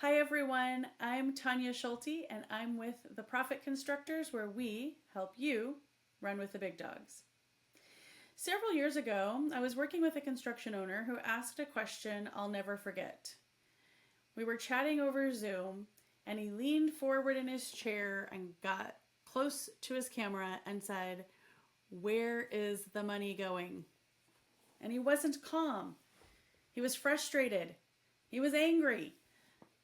Hi everyone, I'm Tonya Schulte and I'm with the Profit Constructors, where we help you run with the big dogs. Several years ago, I was working with a construction owner who asked a question I'll never forget. We were chatting over Zoom and he leaned forward in his chair and got close to his camera and said, "Where is the money going?" And he wasn't calm. He was frustrated. He was angry.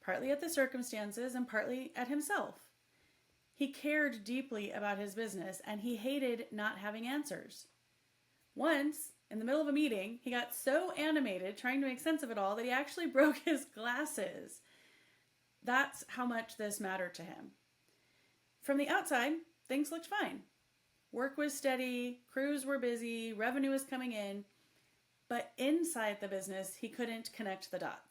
Partly at the circumstances and partly at himself. He cared deeply about his business and he hated not having answers. Once, in the middle of a meeting, he got so animated trying to make sense of it all that he actually broke his glasses. That's how much this mattered to him. From the outside, things looked fine. Work was steady, crews were busy, revenue was coming in, but inside the business, he couldn't connect the dots.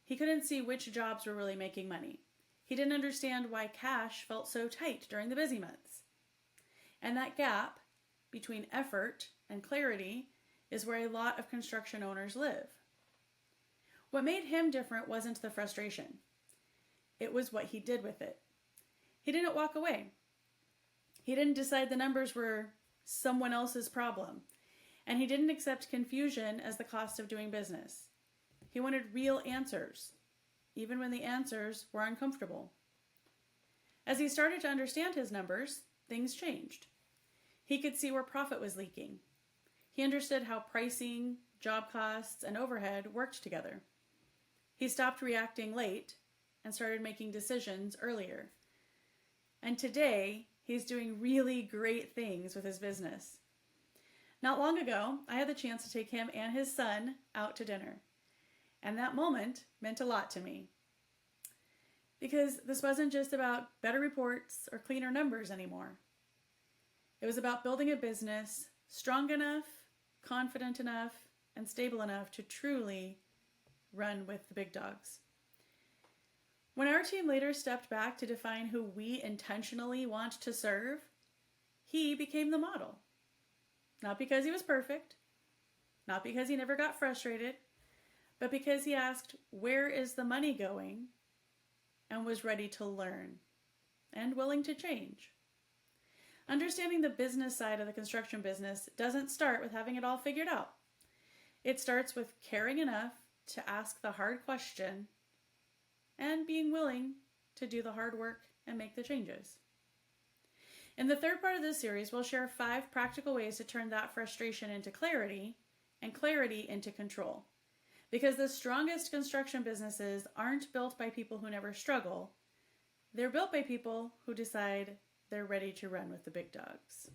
He couldn't see which jobs were really making money. He didn't understand why cash felt so tight during the busy months. And that gap between effort and clarity is where a lot of construction owners live. What made him different wasn't the frustration. It was what he did with it. He didn't walk away. He didn't decide the numbers were someone else's problem. And he didn't accept confusion as the cost of doing business. He wanted real answers, even when the answers were uncomfortable. As he started to understand his numbers, things changed. He could see where profit was leaking. He understood how pricing, job costs, and overhead worked together. He stopped reacting late and started making decisions earlier. And today, he's doing really great things with his business. Not long ago, I had the chance to take him and his son out to dinner. And that moment meant a lot to me. Because this wasn't just about better reports or cleaner numbers anymore. It was about building a business strong enough, confident enough, and stable enough to truly run with the big dogs. When our team later stepped back to define who we intentionally want to serve, he became the model. Not because he was perfect, not because he never got frustrated, but because he asked, "Where is the money going?" and was ready to learn and willing to change. Understanding the business side of the construction business doesn't start with having it all figured out. It starts with caring enough to ask the hard question and being willing to do the hard work and make the changes. In the third part of this series, we'll share 5 practical ways to turn that frustration into clarity and clarity into control. Because the strongest construction businesses aren't built by people who never struggle. They're built by people who decide they're ready to run with the big dogs.